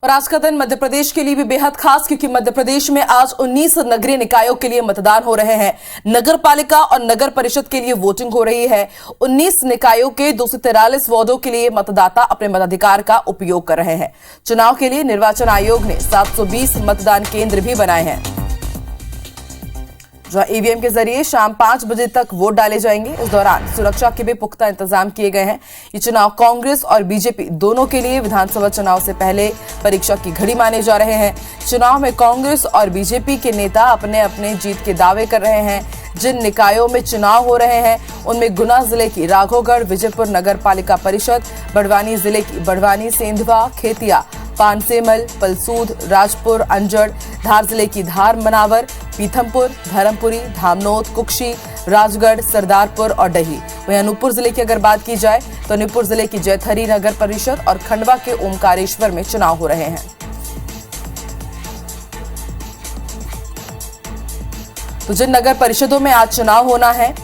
और आज का दिन मध्य प्रदेश के लिए भी बेहद खास, क्योंकि मध्य प्रदेश में आज 19 नगरीय निकायों के लिए मतदान हो रहे हैं। नगर पालिका और नगर परिषद के लिए वोटिंग हो रही है। 19 निकायों के 243 वार्डों के लिए मतदाता अपने मताधिकार का उपयोग कर रहे हैं। चुनाव के लिए निर्वाचन आयोग ने 720 मतदान केंद्र भी बनाए हैं, जहां ईवीएम के जरिए शाम 5 बजे तक वोट डाले जाएंगे। इस दौरान सुरक्षा के भी पुख्ता इंतजाम किए गए हैं। ये चुनाव कांग्रेस और बीजेपी दोनों के लिए विधानसभा चुनाव से पहले परीक्षा की घड़ी माने जा रहे हैं। चुनाव में कांग्रेस और बीजेपी के नेता अपने अपने जीत के दावे कर रहे हैं। जिन निकायों में चुनाव हो रहे हैं उनमें गुना जिले की राघोगढ़ विजयपुर नगर पालिका परिषद, बड़वानी जिले की बड़वानी, सेंधवा, खेतिया, पानसेमल, पलसूद, राजपुर, अंजड़, धार जिले की धार, मनावर, पीथमपुर, धर्मपुरी, धामनोद, कुक्षी, राजगढ़, सरदारपुर और डही। वहीं अनूपपुर जिले की अगर बात की जाए तो अनूपपुर जिले की जैथरी नगर परिषद और खंडवा के ओमकारेश्वर में चुनाव हो रहे हैं। तो जिन नगर परिषदों में आज चुनाव होना है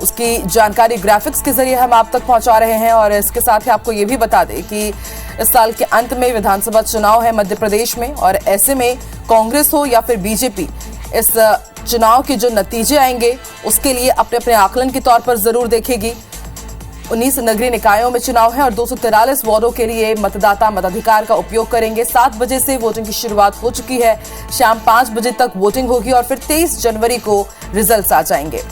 उसकी जानकारी ग्राफिक्स के जरिए हम आप तक पहुंचा रहे हैं। और इसके साथ ही आपको ये भी बता दें कि इस साल के अंत में विधानसभा चुनाव है मध्य प्रदेश में, और ऐसे में कांग्रेस हो या फिर बीजेपी, इस चुनाव के जो नतीजे आएंगे उसके लिए अपने अपने आकलन के तौर पर जरूर देखेगी। 19 नगरीय निकायों में चुनाव है और 243 वार्डों के लिए मतदाता मताधिकार का उपयोग करेंगे। 7 बजे से वोटिंग की शुरुआत हो चुकी है। शाम 5 बजे तक वोटिंग होगी और फिर 23 जनवरी को रिजल्ट्स आ जाएंगे।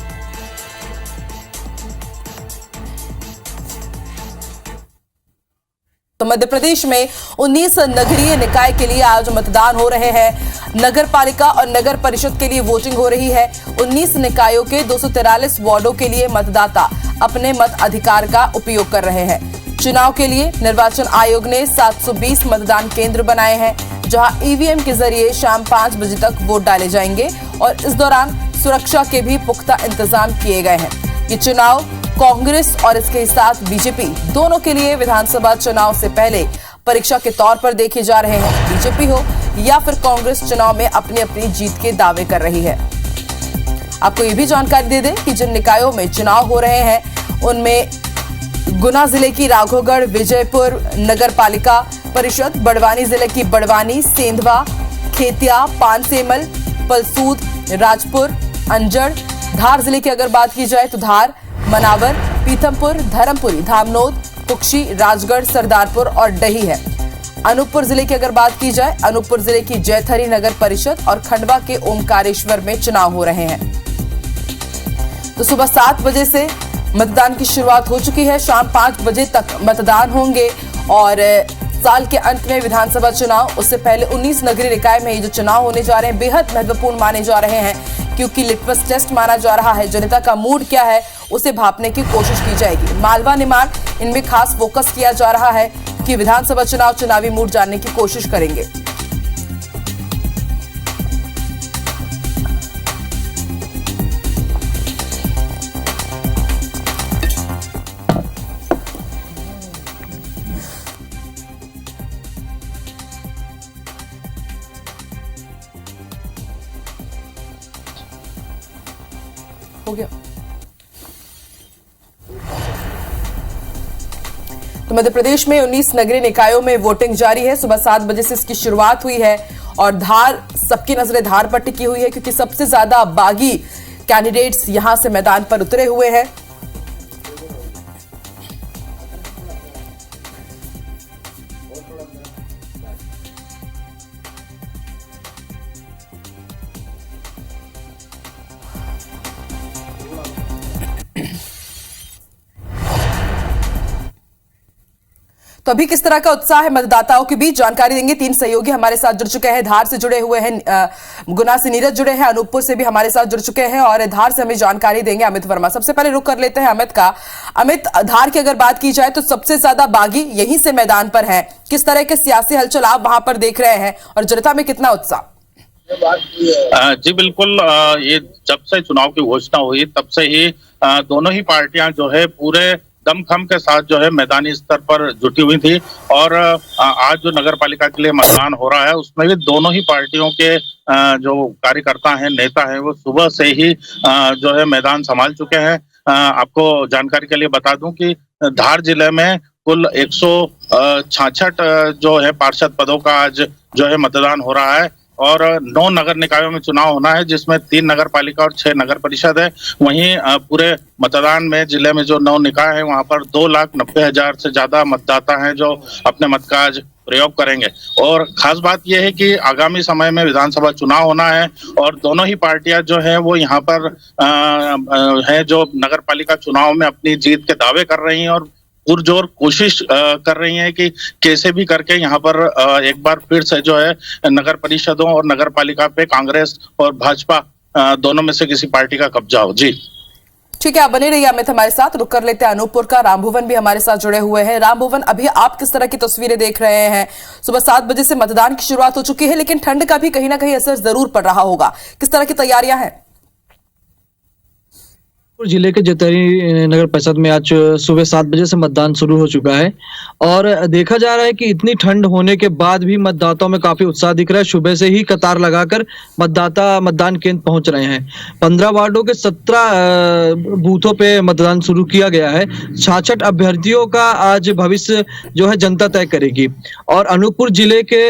तो मध्य प्रदेश में 19 नगरीय निकाय के लिए आज मतदान हो रहे हैं। नगर पालिका और नगर परिषद के लिए वोटिंग हो रही है। 19 निकायों के 243 वार्डों के लिए मतदाता अपने मत अधिकार का उपयोग कर रहे हैं। चुनाव के लिए निर्वाचन आयोग ने 720 मतदान केंद्र बनाए हैं, जहां ईवीएम के जरिए शाम 5 बजे तक वोट डाले जाएंगे और इस दौरान सुरक्षा के भी पुख्ता इंतजाम किए गए हैं। ये चुनाव कांग्रेस और इसके साथ बीजेपी दोनों के लिए विधानसभा चुनाव से पहले परीक्षा के तौर पर देखे जा रहे हैं। बीजेपी हो या फिर कांग्रेस चुनाव में अपनी अपनी जीत के दावे कर रही है। आपको ये भी जानकारी दे दें कि जिन निकायों में चुनाव हो रहे हैं उनमें गुना जिले की राघोगढ़ विजयपुर नगर पालिका परिषद, बड़वानी जिले की बड़वानी, सेंधवा, खेतिया, पानसेमल, पलसूद, राजपुर, अंजड़, धार जिले की अगर बात की जाए तो धार, मनावर, पीथमपुर, धर्मपुरी, धामनोद, कुक्षी, राजगढ़, सरदारपुर और डही है। अनूपपुर जिले की अगर बात की जाए, अनूपपुर जिले की जैथरी नगर परिषद और खंडवा के ओमकारेश्वर में चुनाव हो रहे हैं। तो सुबह 7 बजे से मतदान की शुरुआत हो चुकी है। शाम 5 बजे तक मतदान होंगे और साल के अंत में विधानसभा चुनाव, उससे पहले 19 नगरीय निकाय में ये जो चुनाव होने जा रहे हैं बेहद महत्वपूर्ण माने जा रहे हैं, क्योंकि लिटमस टेस्ट माना जा रहा है। जनता का मूड क्या है उसे भांपने की कोशिश की जाएगी। मालवा, निमाड़, इनमें खास फोकस किया जा रहा है कि विधानसभा चुनाव चुनावी मूड जानने की कोशिश करेंगे। हो गया। तो मध्य प्रदेश में 19 नगरीय निकायों में वोटिंग जारी है। सुबह 7 बजे से इसकी शुरुआत हुई है और धार, सबकी नजरें धार पर टिकी हुई है, क्योंकि सबसे ज्यादा बागी कैंडिडेट्स यहां से मैदान पर उतरे हुए हैं। तो अभी किस तरह का उत्साह है मतदाताओं के बीच, जानकारी देंगे। 3 सहयोगी हमारे साथ जुड़ चुके हैं। धार से जुड़े हुए हैं, गुना से नीरज जुड़े हैं, अनूपपुर से भी हमारे साथ जुड़ चुके हैं और धार से हमें जानकारी देंगे अमित वर्मा। सबसे पहले रुक कर लेते हैं अमित का। अमित, धार की अगर बात की जाए तो सबसे ज्यादा बागी यहीं से मैदान पर है। किस तरह के सियासी हलचल आप वहां पर देख रहे हैं और जनता में कितना उत्साह? जी बिल्कुल, ये जब से चुनाव की घोषणा हुई तब से ही दोनों ही पार्टियां जो है पूरे दमखम के साथ जो है मैदानी स्तर पर जुटी हुई थी। और आज जो नगर पालिका के लिए मतदान हो रहा है उसमें भी दोनों ही पार्टियों के जो कार्यकर्ता हैं, नेता हैं, वो सुबह से ही जो है मैदान संभाल चुके हैं। आपको जानकारी के लिए बता दूं कि धार जिले में कुल 166 जो है पार्षद पदों का आज जो है मतदान हो रहा है और 9 नगर निकायों में चुनाव होना है, जिसमें 3 नगर पालिका और 6 नगर परिषद है। वहीं पूरे मतदान में जिले में जो 9 निकाय है वहां पर 2,90,000 से ज्यादा मतदाता हैं जो अपने मत का आज प्रयोग करेंगे। और खास बात यह है कि आगामी समय में विधानसभा चुनाव होना है और दोनों ही पार्टियां जो है वो यहाँ पर है जो नगर पालिका चुनाव में अपनी जीत के दावे कर रही हैं और पुरजोर कोशिश कर रही हैं कि कैसे भी करके यहाँ पर एक बार फिर से जो है नगर परिषदों और नगर पालिका पे कांग्रेस और भाजपा दोनों में से किसी पार्टी का कब्जा हो। जी ठीक है, आप बने रहिए अमित हमारे साथ। रुक कर लेते हैं अनूपपुर का। राम भुवन भी हमारे साथ जुड़े हुए हैं। राम भुवन, अभी आप किस तरह की तस्वीरें देख रहे हैं? सुबह 7 बजे से मतदान की शुरुआत हो चुकी है, लेकिन ठंड का भी कहीं ना कहीं असर जरूर पड़ रहा होगा। किस तरह की तैयारियां हैं? जिले के जतेरी नगर परिषद में आज सुबह 7 बजे से मतदान शुरू हो चुका है और देखा जा रहा है कि इतनी ठंड होने के बाद भी मतदाताओं में काफी उत्साह दिख रहा है। सुबह से ही कतार लगाकर मतदाता मतदान केंद्र पहुंच रहे हैं। 15 वार्डों के 17 बूथों पे मतदान शुरू किया गया है। 66 अभ्यर्थियों का आज भविष्य जो है जनता तय करेगी। और अनूपपुर जिले के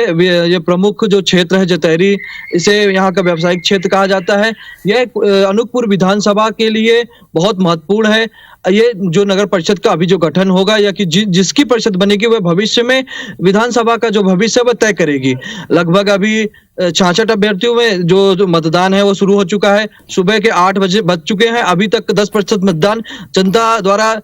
ये प्रमुख जो क्षेत्र है जतेरी, इसे यहाँ का व्यावसायिक क्षेत्र कहा जाता है। यह अनूपपुर विधानसभा के लिए बहुत महत्वपूर्ण है। ये जो नगर परिषद का अभी जो गठन होगा या कि जिसकी परिषद बनेगी वह भविष्य में विधानसभा का जो भविष्य है वह तय करेगी। लगभग अभी 66 अभ्यर्थियों में जो मतदान है वो शुरू हो चुका है। सुबह के 8 बजे बज चुके हैं। अभी तक 10% मतदान जनता द्वारा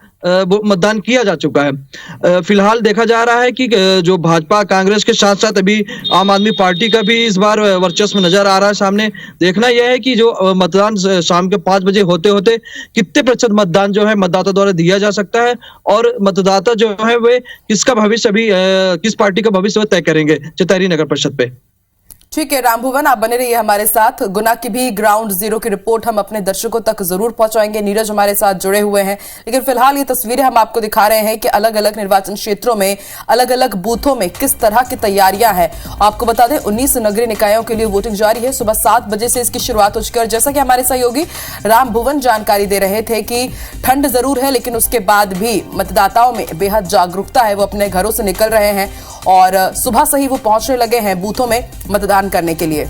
मतदान किया जा चुका है। फिलहाल देखा जा रहा है कि जो भाजपा कांग्रेस के साथ साथ अभी आम आदमी पार्टी का भी इस बार वर्चस्व नजर आ रहा है सामने। देखना यह है कि जो मतदान शाम के 5 बजे होते होते कितने प्रतिशत मतदान जो है मतदाता द्वारा दिया जा सकता है और मतदाता जो है वे किसका भविष्य अभी किस पार्टी का भविष्य तय करेंगे जतेरी नगर परिषद पे। ठीक है राम भुवन, आप बने रहिए हमारे साथ। गुना की भी ग्राउंड जीरो की रिपोर्ट हम अपने दर्शकों तक जरूर पहुंचाएंगे। नीरज हमारे साथ जुड़े हुए हैं, लेकिन फिलहाल ये तस्वीरें हम आपको दिखा रहे हैं कि अलग अलग निर्वाचन क्षेत्रों में अलग अलग बूथों में किस तरह की तैयारियां हैं। आपको बता दें 19 नगरीय निकायों के लिए वोटिंग जारी है। सुबह 7 बजे से इसकी शुरुआत हो चुकी है और जैसा कि हमारे सहयोगी राम भुवन जानकारी दे रहे थे कि ठंड जरूर है, लेकिन उसके बाद भी मतदाताओं में बेहद जागरूकता है। वो अपने घरों से निकल रहे हैं और सुबह से ही वो पहुंचने लगे हैं बूथों में मतदान करने के लिए।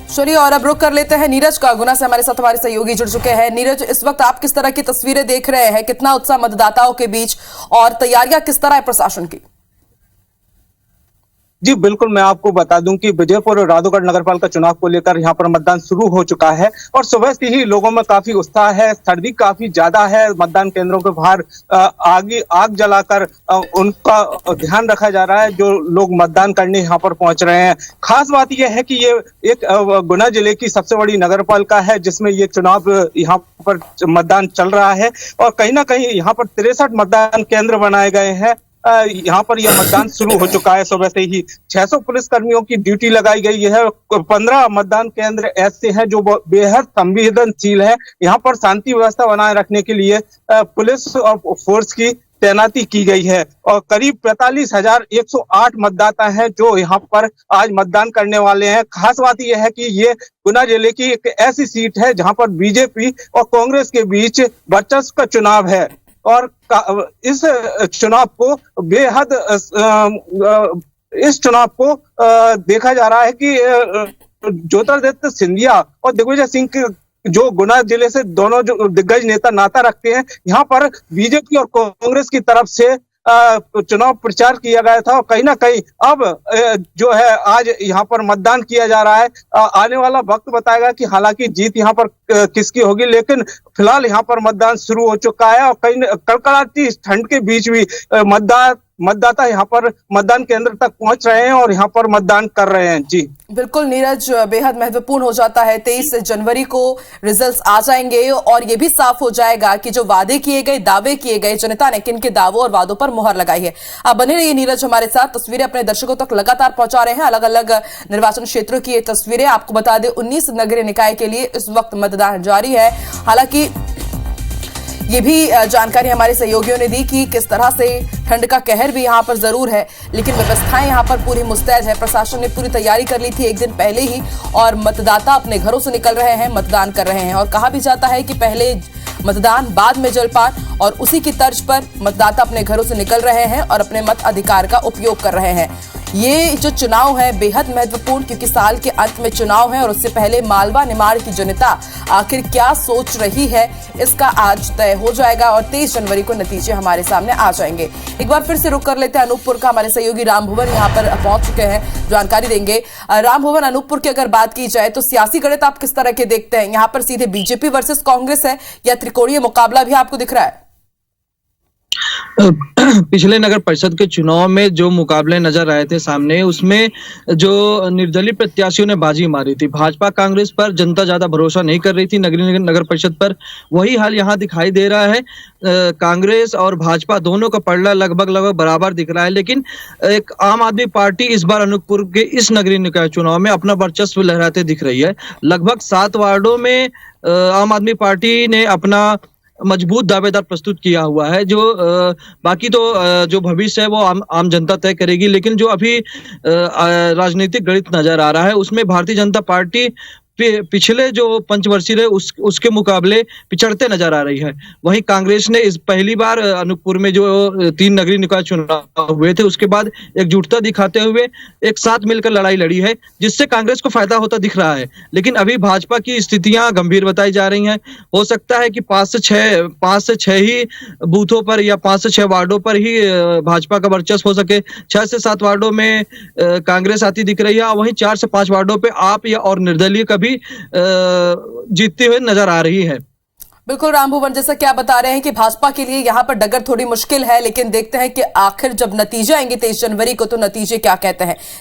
चलिए और अब रुक कर लेते हैं नीरज का। गुना से हमारे साथ हमारे सहयोगी जुड़ चुके हैं। नीरज, इस वक्त आप किस तरह की तस्वीरें देख रहे हैं? कितना उत्साह मतदाताओं के बीच और तैयारियां किस तरह है प्रशासन की? जी बिल्कुल, मैं आपको बता दूं कि विजयपुर और राधोगढ़ नगरपालिका चुनाव को लेकर यहाँ पर मतदान शुरू हो चुका है और सुबह से ही लोगों में काफी उत्साह है। सर्दी काफी ज्यादा है। मतदान केंद्रों के बाहर आग जलाकर उनका ध्यान रखा जा रहा है जो लोग मतदान करने यहाँ पर पहुंच रहे हैं। खास बात यह है कि ये एक गुना जिले की सबसे बड़ी नगरपालिका है जिसमें ये चुनाव यहाँ पर मतदान चल रहा है और कहीं ना कहीं यहाँ पर 63 मतदान केंद्र बनाए गए हैं। यहाँ पर यह मतदान शुरू हो चुका है। सुबह से ही 600 पुलिस कर्मियों की ड्यूटी लगाई गई है। 15 मतदान केंद्र ऐसे हैं जो बेहद संवेदनशील है। यहाँ पर शांति व्यवस्था बनाए रखने के लिए पुलिस और फोर्स की तैनाती की गई है और करीब 45,108 मतदाता हैं जो यहाँ पर आज मतदान करने वाले हैं। खास बात यह है कि ये गुना जिले की एक ऐसी सीट है जहाँ पर बीजेपी और कांग्रेस के बीच वर्चस्व का चुनाव है और इस चुनाव को बेहद इस चुनाव को देखा जा रहा है कि ज्योतिरादित्य सिंधिया और दिग्विजय सिंह के जो गुना जिले से दोनों जो दिग्गज नेता नाता रखते हैं, यहाँ पर बीजेपी और कांग्रेस की तरफ से चुनाव प्रचार किया गया था और कहीं ना कहीं अब जो है आज यहाँ पर मतदान किया जा रहा है। आने वाला वक्त बताएगा कि हालांकि जीत यहाँ पर किसकी होगी, लेकिन फिलहाल यहाँ पर मतदान शुरू हो चुका है और कहीं कड़कड़ाती ठंड के बीच भी मतदाता यहाँ पर मतदान केंद्र तक पहुंच रहे हैं और यहाँ पर मतदान कर रहे हैं। जी बिल्कुल नीरज, बेहद महत्वपूर्ण हो जाता है। 23 जनवरी को रिजल्ट्स आ जाएंगे और ये भी साफ हो जाएगा कि जो वादे किए गए, दावे किए गए, जनता ने किन के दावों और वादों पर मुहर लगाई है। आप बने रहिए नीरज हमारे साथ। तस्वीरें अपने दर्शकों तक लगातार पहुंचा रहे हैं, अलग अलग निर्वाचन क्षेत्रों की ये तस्वीरें। आपको बता दें 19 नगरीय निकाय के लिए इस वक्त मतदान जारी है। हालांकि ये भी जानकारी हमारे सहयोगियों ने दी कि किस तरह से ठंड का कहर भी यहाँ पर जरूर है, लेकिन व्यवस्थाएं यहाँ पर पूरी मुस्तैद है। प्रशासन ने पूरी तैयारी कर ली थी एक दिन पहले ही और मतदाता अपने घरों से निकल रहे हैं, मतदान कर रहे हैं। और कहा भी जाता है कि पहले मतदान बाद में जलपान, और उसी की तर्ज पर मतदाता अपने घरों से निकल रहे हैं और अपने मत अधिकार का उपयोग कर रहे हैं। ये जो चुनाव है बेहद महत्वपूर्ण, क्योंकि साल के अंत में चुनाव है और उससे पहले मालवा निमाड़ की जनता आखिर क्या सोच रही है इसका आज तय हो जाएगा और 23 जनवरी को नतीजे हमारे सामने आ जाएंगे। एक बार फिर से रुक कर लेते हैं अनूपपुर का। हमारे सहयोगी राम भुवन यहाँ पर पहुंच चुके हैं, जानकारी देंगे। राम भुवन, अनूपपुर की अगर बात की जाए तो सियासी गणित आप किस तरह के देखते हैं? यहाँ पर सीधे बीजेपी वर्सेस कांग्रेस है या त्रिकोणीय मुकाबला भी आपको दिख रहा है? पिछले नगर परिषद के चुनाव में जो मुकाबले नजर आए थे सामने, उसमें जो निर्दलीय प्रत्याशियों ने बाजी मारी थी, भाजपा कांग्रेस पर जनता ज्यादा भरोसा नहीं कर रही थी नगर परिषद पर। वही हाल यहाँ दिखाई दे रहा है। कांग्रेस और भाजपा दोनों का पलड़ा लगभग बराबर दिख रहा है, लेकिन एक आम आदमी पार्टी इस बार अनूपपुर के इस नगरीय निकाय चुनाव में अपना वर्चस्व लहराते दिख रही है। लगभग 7 वार्डों में आम आदमी पार्टी ने अपना मजबूत दावेदार प्रस्तुत किया हुआ है। जो बाकी तो जो भविष्य है वो आम जनता तय करेगी, लेकिन जो अभी राजनीतिक गणित नजर आ रहा है उसमें भारतीय जनता पार्टी पिछले जो पंचवर्षीय रहे उसके मुकाबले पिछड़ते नजर आ रही है। वहीं कांग्रेस ने इस पहली बार अनूपपुर में जो 3 नगरीय निकाय चुनाव हुए थे उसके बाद एकजुटता दिखाते हुए एक साथ मिलकर लड़ाई लड़ी है, जिससे कांग्रेस को फायदा होता दिख रहा है। लेकिन अभी भाजपा की स्थितियां गंभीर बताई जा रही हैं। हो सकता है कि 5 से 6 ही बूथों पर या 5 से 6 वार्डों पर ही भाजपा का वर्चस्व हो सके। 6 से 7 वार्डों में कांग्रेस आती दिख रही है, वहीं 4 से 5 वार्डों पे आप या और निर्दलीय भी जीतते हुए नजर आ रही है। बिल्कुल राम भुवन, जैसा कि आप बता रहे हैं कि भाजपा के लिए यहां पर डगर थोड़ी मुश्किल है, लेकिन देखते हैं कि आखिर जब नतीजे आएंगे 23 जनवरी को तो नतीजे क्या कहते हैं।